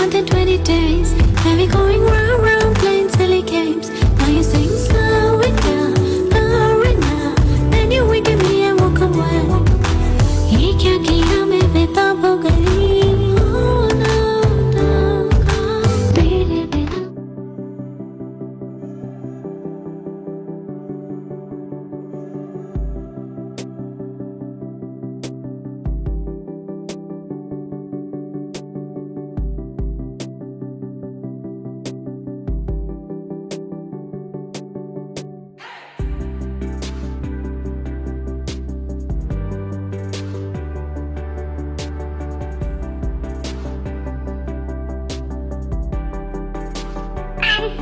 more than 20 days. And we're going round, round, playing silly games. Now you sing slow it now. Then you wink at me and walk away. ये क्या किया मैं बेताब हो गई. Oh no, don't go मेरे बिना.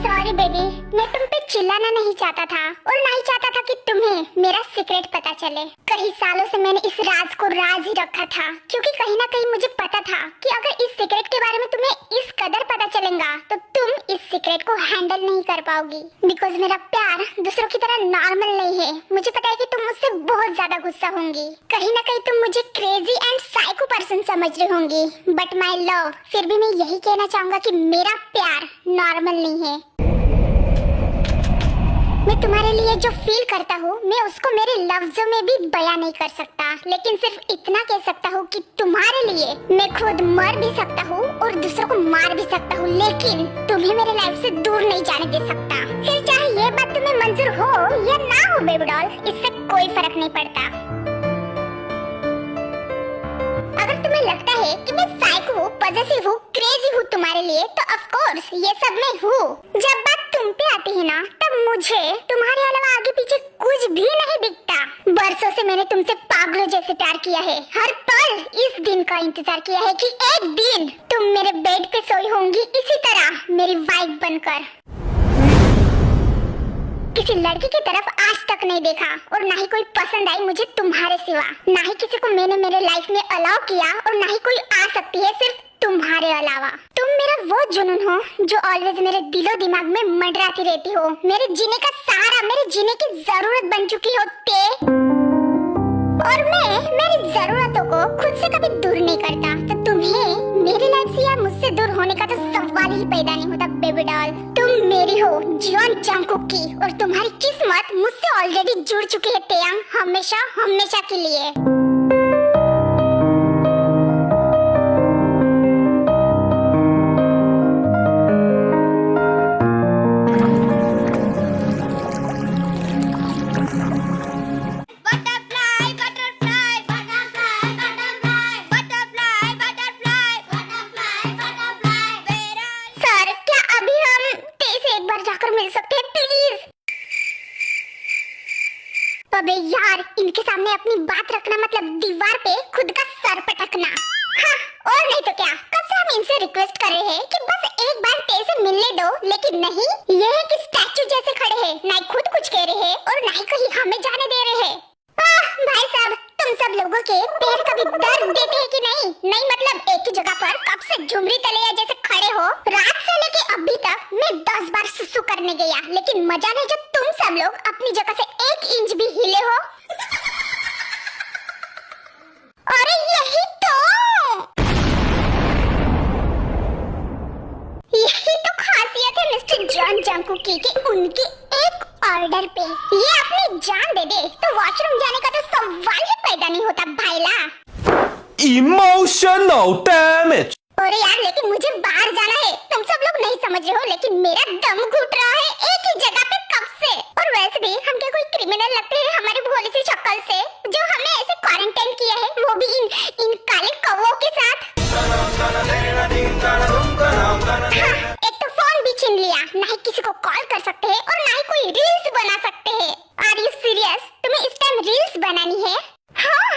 Sorry baby, मैं तुम पे चिल्लाना नहीं चाहता था और नहीं चाहता था कि तुम्हें मेरा सीक्रेट पता चले। कई सालों से मैंने इस राज को राज ही रखा था, क्योंकि कहीं ना कहीं मुझे पता था कि अगर इस सीक्रेट के बारे में तुम्हें इस कदर पता चलेगा तो तुम इस सीक्रेट को हैंडल नहीं कर पाओगी। बिकॉज मेरा प्यार दूसरों की तरह नॉर्मल नहीं है। मुझे पता है कि तुम मुझसे बहुत ज्यादा गुस्सा होंगी, कहीं ना कहीं तुम मुझे क्रेजी एंड साइको पर्सन समझ रही होंगी, बट माई लव, फिर भी मैं यही कहना चाहूंगा कि मेरा प्यार नॉर्मल नहीं है। मैं तुम्हारे लिए जो फील करता हूँ मैं उसको मेरे लफ्जों में भी बयां नहीं कर सकता, लेकिन सिर्फ इतना कह सकता हूँ कि तुम्हारे लिए मैं खुद मर भी सकता हूँ और दूसरों को मार भी सकता हूँ, लेकिन तुम्हें मेरे लाइफ से दूर नहीं जाने दे सकता। फिर चाहे ये बात तुम्हें मंजूर हो या ना हो बेबी डॉल, इससे कोई फर्क नहीं पड़ता। अगर तुम्हें लगता है कि मैं साइको हूँ, पजेसिव हूँ, क्रेजी हूँ तुम्हारे लिए, तो ऑफ कोर्स ये सब मैं हूँ। जब बात तुम पे आती है ना, तब मुझे तुम्हारे अलावा आगे पीछे कुछ भी नहीं दिखता। बरसों से मैंने तुमसे पागलों जैसे प्यार किया है, हर पल इस दिन का इंतजार किया है कि एक दिन तुम मेरे बेड पे सोई होंगी इसी तरह मेरी वाइफ बनकर। किसी लड़की की तरफ आज तक नहीं देखा और ना ही कोई पसंद आई मुझे तुम्हारे सिवा। ना ही किसी को मैंने मेरे लाइफ में अलाउ किया और ना ही कोई आ सकती है सिर्फ तुम्हारे अलावा। तुम मेरा वो जुनून हो जो ऑलवेज मेरे दिलो दिमाग में मंडराती रहती हो, मेरे जीने का सहारा, मेरे जीने की जरूरत बन चुकी हो और मैं मेरी जरूरतों को खुद से कभी दूर नहीं करता, तो तुम्हें मेरी लाइफ से या मुझसे दूर होने का तो सवाल ही पैदा नहीं होता बेबी डॉल। तुम मेरी हो जियोन जंगकुक की और तुम्हारी किस्मत मुझसे ऑलरेडी जुड़ चुकी है तेयांग, हमेशा हमेशा के लिए। अबे यार, इनके सामने अपनी बात रखना मतलब दीवार पे खुद का सर पटकना। हाँ, और नहीं तो क्या, कब से हम इनसे रिक्वेस्ट कर रहे हैं कि बस एक बार तेरे से मिलने दो, लेकिन नहीं, ये है कि स्टैचू जैसे खड़े हैं, ना ही खुद कुछ कह रहे हैं और ना ही कहीं हमें जाने दे रहे हैं। भाई साहब, तुम सब लोगों के पैर कभी दर्द देते हैं कि नहीं? नहीं मतलब एक ही जगह पर कब से झुमरी तलैया जैसे खड़े हो? रात से लेके अभी तक मैं 10 बार सुसु करने गया, लेकिन मजा नहीं जब तुम सब लोग अपनी जगह से 1 इंच भी हिले हो। अरे यही तो खासियत है मिस्टर जॉन जंगकुक की कि उनकी एक ऑर्डर पे ये अपनी जान दे दे तो वॉशरूम जाने का तो सवाल ही पैदा नहीं होता भाईला। Emotional damage। अरे यार, लेकिन मुझे बाहर जाना है। तुम सब लोग नहीं समझ रहे हो, लेकिन मेरा दम घुट रहा है एक ही जगह पे कब से। और वैसे भी हम क्या कोई क्रिमिनल लगते हैं हमारी भोली सी शक्ल से, जो हमें ऐसे क्वारंटाइन किया है, वो भी इन काले कौवों के साथ। हाँ, एक तो फोन भी छीन लिया, ना ही किसी को कॉल कर सकते हैं और ना ही कोई रील्स बना सकते हैं। Are you serious? तुम्हें इस टाइम रील्स बनानी है? हाँ,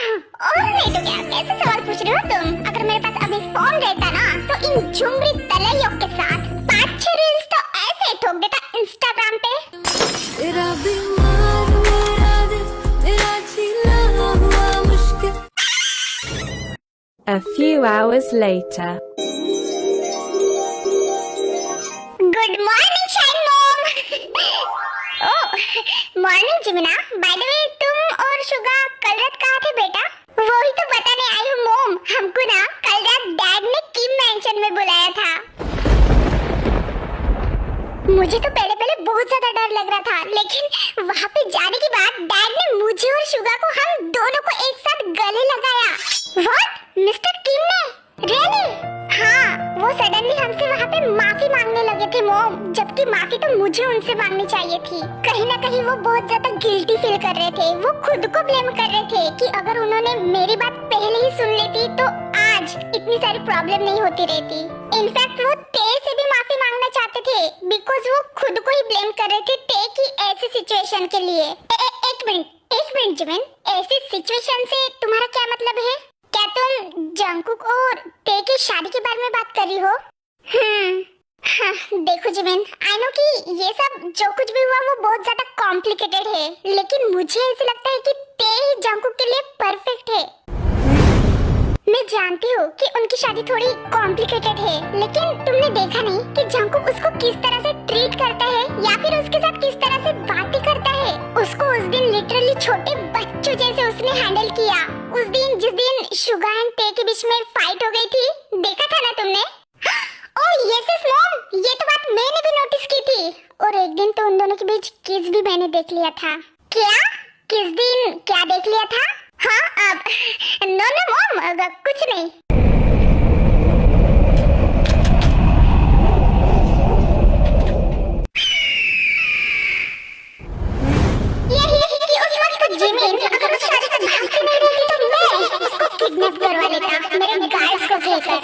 और नहीं तो क्या, कैसे सवाल पूछ रहे हो तुम? अगर मेरे पास अभी फोन रहता ना, तो इन झुमरी तलैयों के साथ 5-6 रील्स तो ऐसे ठोक देता इंस्टाग्राम पे। तेरा बीमार मेरा दिल, तेरा जीना हुआ मुश्किल। A few hours later. Good morning shine mom. Oh, morning जिमिना। बाय द वे, तुम और शुगा कल रात कहाँ थे बेटा? वही तो बताने आई हूँ मॉम, हमको ना कल रात डैड ने किम मेंशन में बुलाया था। मुझे तो पहले पहले बहुत ज्यादा डर लग रहा था, लेकिन वहाँ पे जाने के बाद डैड ने मुझे और शुगा को, हम दोनों को एक साथ गले लगाया। व्हाट? मिस्टर किम ने? रियली? हाँ, वो सडनली हमसे वहाँ पे माफी मांगने लगे थे मॉम, जबकि माफी तो मुझे उनसे मांगनी चाहिए थी। कहीं ना कहीं वो बहुत ज्यादा गिल्टी फील कर रहे थे। वो खुद को ब्लेम कर रहे थे कि अगर उन्होंने मेरी बात पहले ही सुन लेती तो आज इतनी सारी प्रॉब्लम नहीं होती रहती। इनफैक्ट वो ते से भी माफी मांगना चाहते थे, बिकॉज वो खुद को ही ब्लेम कर रहे थे ते की ऐसी सिचुएशन के लिए। एक मिनट जिमिन, ऐसी सिचुएशन से तुम्हारा क्या मतलब है? क्या तुम जंगकुक और ते की शादी के बारे में बात कर रही हो? हाँ, देखो जिमिन, आई नो कि ये सब जो कुछ भी हुआ वो बहुत ज्यादा कॉम्प्लिकेटेड है, लेकिन मुझे ऐसा लगता है कि ते ही जंगकुक के लिए परफेक्ट है। मैं जानती हूँ कि उनकी शादी थोड़ी कॉम्प्लिकेटेड है, लेकिन तुमने देखा नहीं कि जंगकुक उसको किस तरह से ट्रीट करता है या फिर उसके साथ किस तरह से बातें करता है। उसको उस दिन लिटरली छोटे बच्चों जैसे उसने हैंडल किया। उस दिन जिस दिन शुगा एंड ते के बीच में फाइट हो गई थी, देखा था ना तुमने? ओह यस मॉम, ये तो बात मैंने भी नोटिस की थी। और एक दिन तो उन दोनों के बीच किस भी मैंने देख लिया था। क्या? किस दिन क्या देख लिया था? हाँ, अब नो मॉम, कुछ नहीं। जिमिन, अगर उस शादी से भागती नहीं रहती तो मैं उसको किडनैप करवा लेता मेरे गार्ड्स को भेजकर।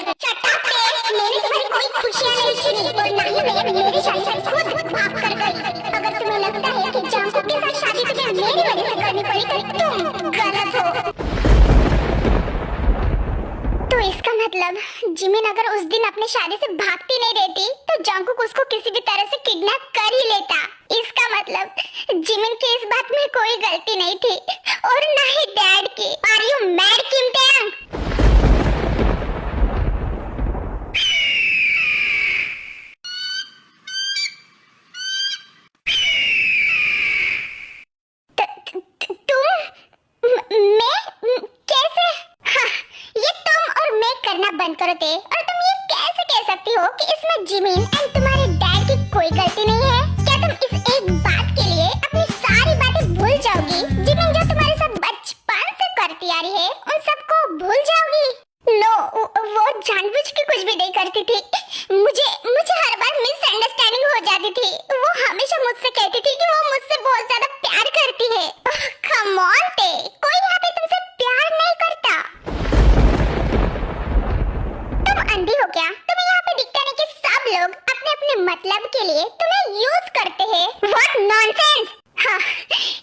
मैंने तुम्हारी कोई खुशियां नहीं छीनी और ना ही मैं मेरी शादी से खुद भाग कर गई। अगर तुम्हें लगता है कि जंगकुक के साथ शादी तुझे मेरी वजह से करनी पड़ी तो तुम गलत हो। तो इसका मतलब जिमिन अगर उस दिन अपनी शादी से भागती नहीं रहती तो जंगकुक उसको किसी भी तरह से किडनैप कर ही लेता। इसका मतलब जिमिन की इस बात में कोई गलती नहीं थी और ना ही डैड की। Are you mad Kim Tang? बंद करो ते। और तुम ये कैसे कह सकती हो कि इसमें जिमिन एंड तुम्हारे डैड की कोई गलती नहीं है? क्या तुम इस एक बात के लिए अपनी सारी बातें भूल जाओगी? जिमिन जो तुम्हारे साथ बचपन से करती आ रही है उन सबको भूल जाओगी? नो, वो जानबूझ के कुछ भी नहीं करती थी। मुझे हर बार मिसअंडरस्टैंडिंग हो जाती थी। वो हमेशा मुझसे कहती थी कि वो मुझसे बहुत ज्यादा प्यार करती है। कम ऑन ते, कोई यहाँ पे तुमसे प्यार नहीं करता। अंधी हो क्या? तुम्हें यहाँ पे दिखता नहीं कि सब लोग अपने अपने मतलब के लिए तुम्हें यूज करते हैं? What nonsense! हाँ,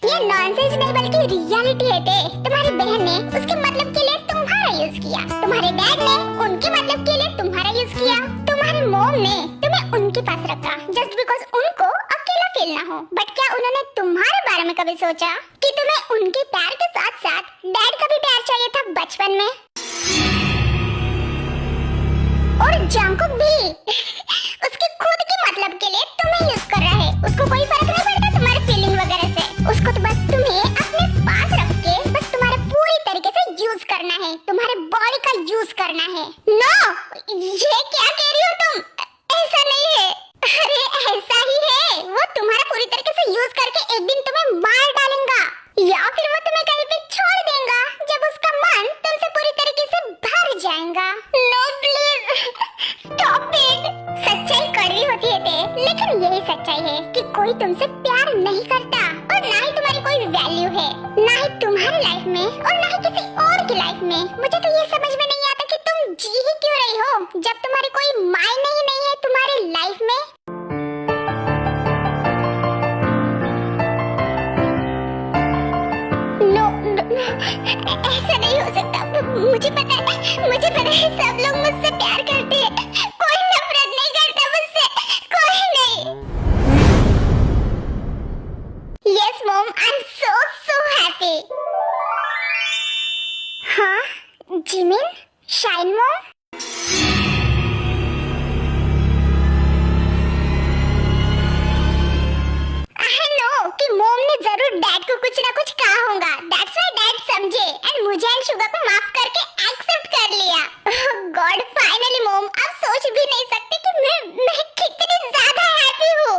ये नॉनसेंस नहीं बल्कि रियलिटी है ते। तुम्हारी बहन ने उसके मतलब के लिए तुम्हारा यूज किया, तुम्हारे डैड ने उनके मतलब के लिए तुम्हारा यूज किया, तुम्हारी मॉम ने तुम्हें उनके पास रखा जस्ट बिकॉज उनको अकेला फील ना हो। बट क्या उन्होंने तुम्हारे बारे में कभी सोचा कि तुम्हें उनके प्यार के साथ साथ डैड का भी प्यार चाहिए था बचपन में? और जंगकुक भी उसके खुद के मतलब के लिए तुम्हें यूज कर रहा है। उसको कोई फर्क नहीं पड़ता तुम्हारे फीलिंग वगैरह से। उसको तो बस तुम्हें अपने पास रख के बस तुम्हारे पूरी तरीके से यूज करना है, तुम्हारे बॉडी का यूज करना है। नो, ये क्या कह रही हो तुम? ऐसा नहीं है। अरे ऐसा ही है। वो तुम्हारा पूरी तरीके से यूज करके एक दिन तुम्हें मार डालेगा या फिर वो तुम्हें कहीं पे छोड़ देगा जब उसका मन तुमसे पूरी तरीके से भर जाएगा। No please stop it. सच्चाई कड़वी होती है ते, लेकिन यही सच्चाई है कि कोई तुमसे प्यार नहीं करता और ना ही तुम्हारी कोई वैल्यू है, ना ही तुम्हारी लाइफ में और ना ही किसी और की लाइफ में। मुझे तो ये समझ में नहीं आता कि तुम जी ही क्यों रही हो जब तुम्हारी कोई मायने ही नहीं है तुम्हारी लाइफ में। ऐसा नहीं हो सकता। मुझे पता है सब लोग मुझसे प्यार करते हैं, कोई नफरत नहीं करता मुझसे, कोई नहीं। Yes mom, I am so happy. हाँ जिमिन, शाइन मॉम, कि मॉम ने जरूर डैड को कुछ ना कुछ कहा होगा। दैट्स व्हाई डैड समझे एंड मुझे एंड शुगा को माफ करके एक्सेप्ट कर लिया। गॉड, फाइनली मॉम, आप सोच भी नहीं सकते कि मैं कितनी ज्यादा हैप्पी हूँ।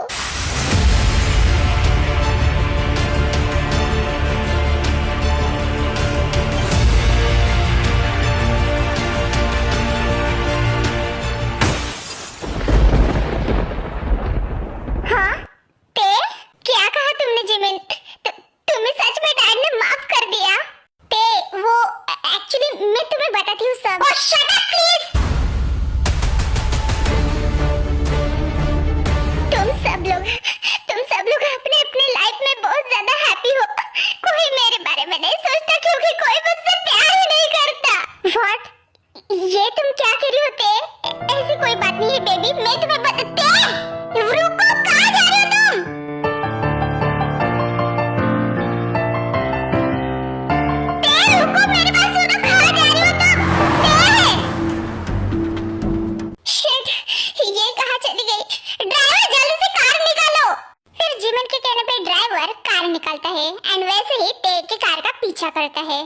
बेबी, मैं तुम्हें बताते। रुको, कहाँ जा रहे हो तुम? ते, रुको, मेरी बात सुनो, कहाँ जा रहे हो तुम? ते! शिट, ये कहाँ चली गई? ड्राइवर, जल्दी से कार निकालो। फिर जिमन के कहने पे ड्राइवर कार निकालता है एंड वैसे ही ते की कार का पीछा करता है।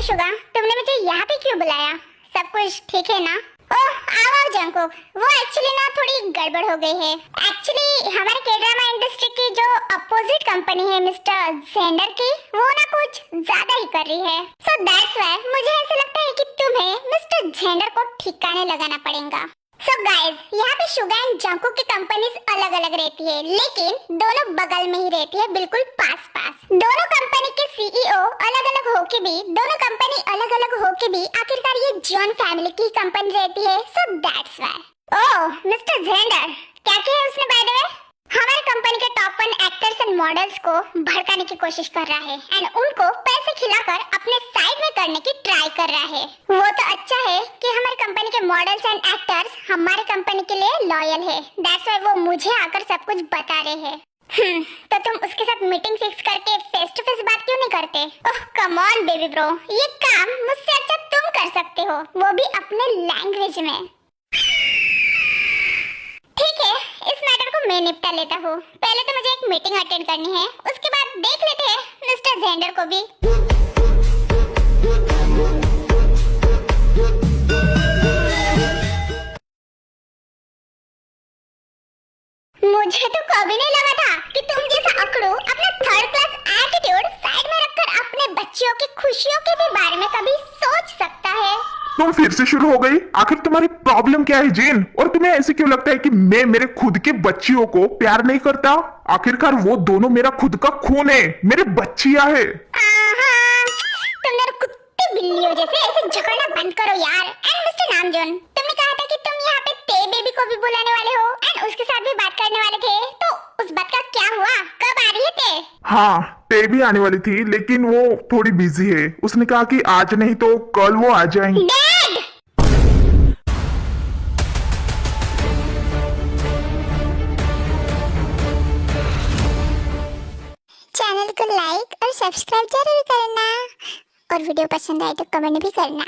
शुगा, तुमने मुझे यहाँ पे क्यों बुलाया? सब कुछ ठीक है ना? ओह, आओ जंकुक, वो एक्चुअली ना थोड़ी गड़बड़ हो गई है। एक्चुअली हमारे के-ड्रामा इंडस्ट्री की जो अपोजिट कंपनी है मिस्टर जेंडर की, वो ना कुछ ज्यादा ही कर रही है। सो दैट्स व्हाई मुझे ऐसा लगता है कि तुम्हें मिस्टर जेंडर को ठिकाने लगाना पड़ेगा। सो गाइस, यहाँ पे शुगा एंड जंकुक की कंपनीज अलग अलग रहती है, लेकिन दोनों बगल में ही रहती है, बिल्कुल पास पास। दोनों कंपनी के सीईओ अलग अलग होके भी, दोनों कंपनी अलग अलग होके भी आखिरकार ये जॉन फैमिली की कंपनी रहती है। So that's why. Oh, mister gender, क्या किया है उसने बाय द वे? हमारी कंपनी के टॉप 1 एक्टर्स एंड मॉडल्स को भड़काने की कोशिश कर रहा है एंड उनको पैसे खिलाकर अपने साइड में करने की ट्राई कर रहा है। वो तो अच्छा है कि हमारी कंपनी के मॉडल्स एंड एक्टर्स हमारी कंपनी के लिए लॉयल है। दैट्स व्हाई वो मुझे आकर सब कुछ बता रहे हैं। तो तुम उसके साथ मीटिंग फिक्स करके फेस टू फेस बात क्यों नहीं करते? ओह कम ऑन बेबी ब्रो, ये काम मुझसे अच्छा तुम कर सकते हो, वो भी अपने लैंग्वेज में। ठीक है, इस मैटर को मैं निपटा लेता हूँ। पहले तो मुझे एक मीटिंग अटेंड करनी है, उसके बाद देख लेते हैं मिस्टर जेंडर को भी। मुझे तो कभी नहीं लगा था कि तुम जैसा अकड़ू अपना थर्ड क्लास एटीट्यूड साइड में रखकर अपने बच्चों की खुशियों के भी बारे में कभी सोच सकता है। तुम फिर से शुरू हो गई? आखिर तुम्हारी प्रॉब्लम क्या है जेन? और तुम्हें ऐसे क्यों लगता है कि मैं मेरे खुद के बच्चियों को प्यार नहीं करता? आखिरकार वो दोनों मेरा खुद का खून है, मेरे बच्चियां है। तुम मेरे कुत्ते बिल्लियों जैसे ऐसे झगड़ना बंद करो यार। एंड मिस्टर नामजोन, तुमने कहा था कि तुम यहाँ पे ते बेबी को भी बुलाने वाले हो एंड उसके साथ भी बात करने वाले थे, तो उस बात का क्या हुआ? कब आ रही है ते? हाँ, ते भी आने वाली थी, लेकिन वो थोड़ी बिजी है। उसने कहा कि आज नहीं तो कल वो आ जाएंगी। चैनल को लाइक और सब्सक्राइब जरूर करना और वीडियो पसंद आए तो कमेंट भी करना।